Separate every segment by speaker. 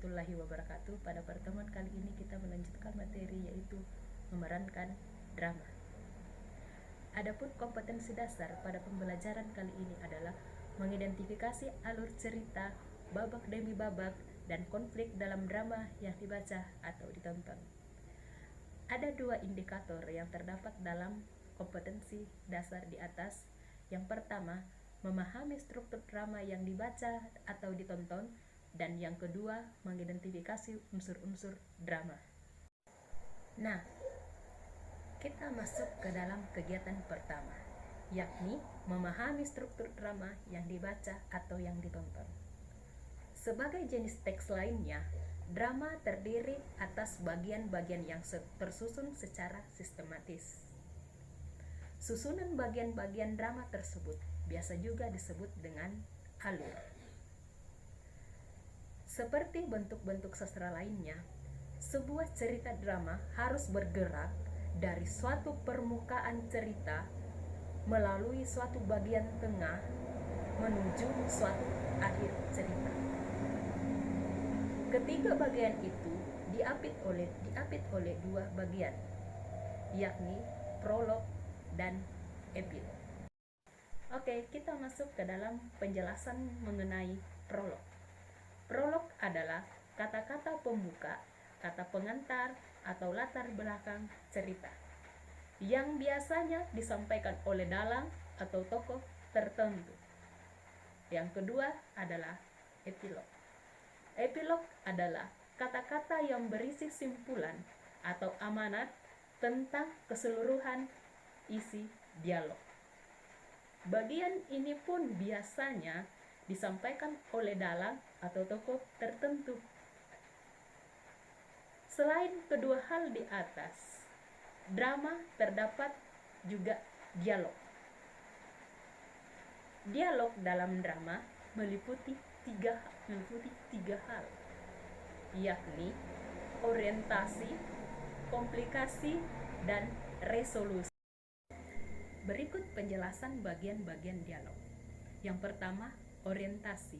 Speaker 1: warahmatullahi wabarakatuh. Pada pertemuan kali ini kita melanjutkan materi yaitu memerankan drama. Adapun kompetensi dasar pada pembelajaran kali ini adalah mengidentifikasi alur cerita, babak demi babak, dan konflik dalam drama yang dibaca atau ditonton. Ada dua indikator yang terdapat dalam kompetensi dasar di atas. Yang pertama, memahami struktur drama yang dibaca atau ditonton, dan yang kedua, mengidentifikasi unsur-unsur drama. Nah, kita masuk ke dalam kegiatan pertama, yakni memahami struktur drama yang dibaca atau yang ditonton. Sebagai jenis teks lainnya, drama terdiri atas bagian-bagian yang tersusun secara sistematis. Susunan bagian-bagian drama tersebut biasa juga disebut dengan alur. Seperti bentuk-bentuk sastra lainnya, sebuah cerita drama harus bergerak dari suatu permukaan cerita melalui suatu bagian tengah menuju suatu akhir cerita. Ketiga bagian itu diapit oleh dua bagian, yakni prolog dan epilog. Oke, kita masuk ke dalam penjelasan mengenai prolog. Prolog adalah kata-kata pembuka, kata pengantar, atau latar belakang cerita yang biasanya disampaikan oleh dalang atau tokoh tertentu. Yang kedua adalah epilog. Epilog adalah kata-kata yang berisi simpulan atau amanat tentang keseluruhan isi dialog. Bagian ini pun biasanya disampaikan oleh dalang atau tokoh tertentu. Selain kedua hal di atas, drama terdapat juga dialog. Dialog dalam drama meliputi tiga hal, yakni orientasi, komplikasi, dan resolusi. Berikut penjelasan bagian-bagian dialog. Yang pertama, orientasi.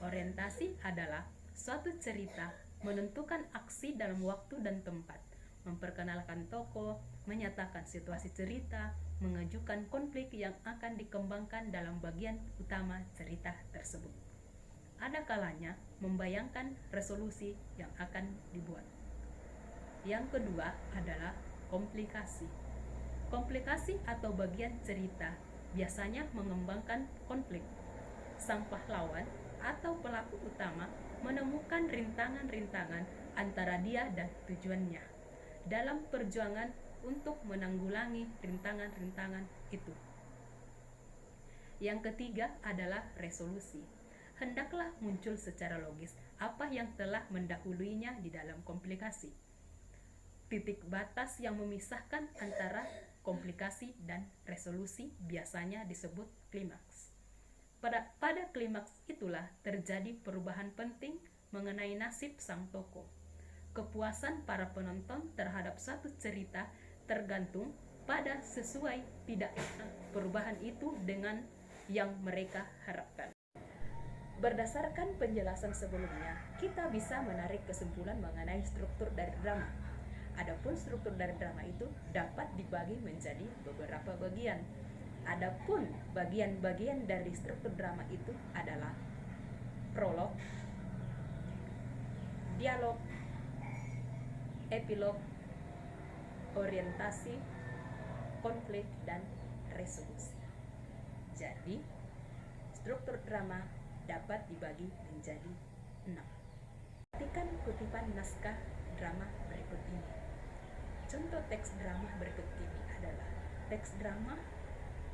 Speaker 1: Orientasi adalah suatu cerita menentukan aksi dalam waktu dan tempat, memperkenalkan tokoh, menyatakan situasi cerita, mengajukan konflik yang akan dikembangkan dalam bagian utama cerita tersebut. Ada kalanya membayangkan resolusi yang akan dibuat. Yang kedua adalah komplikasi. Komplikasi atau bagian cerita biasanya mengembangkan konflik. Sang pahlawan atau pelaku utama menemukan rintangan-rintangan antara dia dan tujuannya dalam perjuangan untuk menanggulangi rintangan-rintangan itu. Yang ketiga adalah resolusi. Hendaklah muncul secara logis apa yang telah mendahuluinya di dalam komplikasi. Titik batas yang memisahkan antara komplikasi dan resolusi biasanya disebut klimaks. Pada klimaks itulah terjadi perubahan penting mengenai nasib sang tokoh. Kepuasan para penonton terhadap satu cerita tergantung pada sesuai tidak perubahan itu dengan yang mereka harapkan. Berdasarkan penjelasan sebelumnya, kita bisa menarik kesimpulan mengenai struktur dari drama. Adapun struktur dari drama itu dapat dibagi menjadi beberapa bagian. Adapun bagian-bagian dari struktur drama itu adalah prolog, dialog, epilog, orientasi, konflik, dan resolusi. Jadi, struktur drama dapat dibagi menjadi 6. Perhatikan kutipan naskah drama berikut ini. Contoh teks drama berikut ini adalah teks drama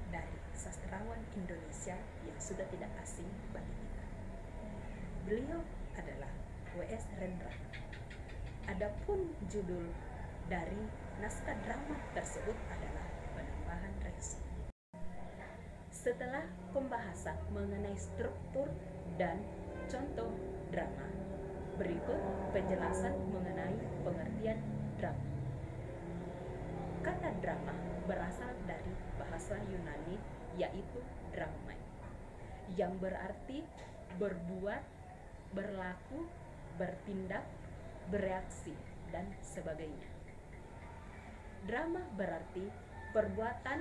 Speaker 1: dari sastrawan Indonesia yang sudah tidak asing bagi kita. Beliau adalah W.S. Rendra. Adapun judul dari naskah drama tersebut adalah Penambahan Reaksi. Setelah pembahasan mengenai struktur dan contoh drama, berikut penjelasan mengenai pengertian drama. Kata drama berasal dari bahasa Yunani yaitu dramai, yang berarti berbuat, berlaku, bertindak, bereaksi, dan sebagainya. Drama berarti perbuatan,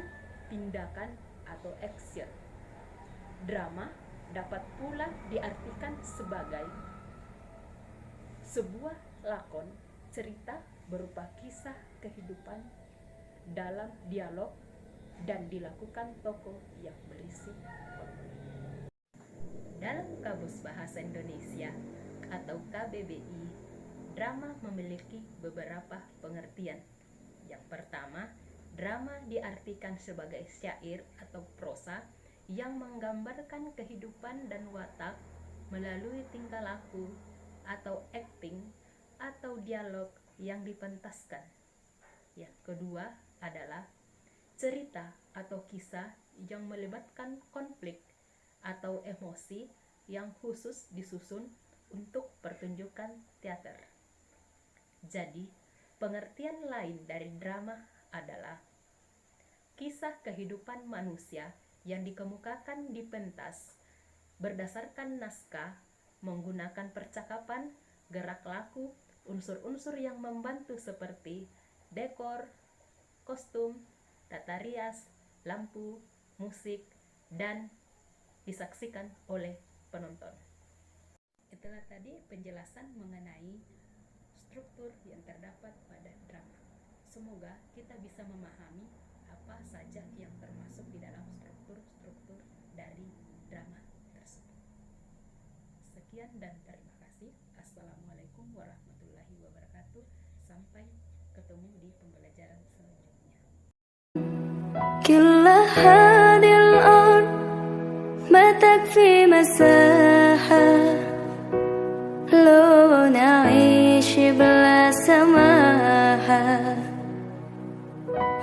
Speaker 1: tindakan, atau action. Drama dapat pula diartikan sebagai sebuah lakon, cerita berupa kisah kehidupan dalam dialog dan dilakukan tokoh yang berisi konflik. Dalam Kamus Bahasa Indonesia atau KBBI, drama memiliki beberapa pengertian. Yang pertama, drama diartikan sebagai syair atau prosa yang menggambarkan kehidupan dan watak melalui tingkah laku atau acting atau dialog yang dipentaskan. Yang kedua adalah cerita atau kisah yang melibatkan konflik atau emosi yang khusus disusun untuk pertunjukan teater. Jadi, pengertian lain dari drama adalah kisah kehidupan manusia yang dikemukakan di pentas berdasarkan naskah, menggunakan percakapan, gerak laku, unsur-unsur yang membantu seperti dekor, kostum, tata rias, lampu, musik, dan disaksikan oleh penonton. Itulah tadi penjelasan mengenai struktur yang terdapat pada drama. Semoga kita bisa memahami apa saja yang termasuk di dalam struktur-struktur dari drama tersebut. Sekian dan terima kasih. Assalamualaikum warahmatullahi wabarakatuh. Sampai ketemu di pembelajaran selanjutnya.
Speaker 2: كل هذه الأرض ما تكفي مساحة لو نعيش بلا سماحة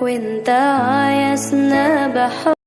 Speaker 2: وانت عايزنا بحب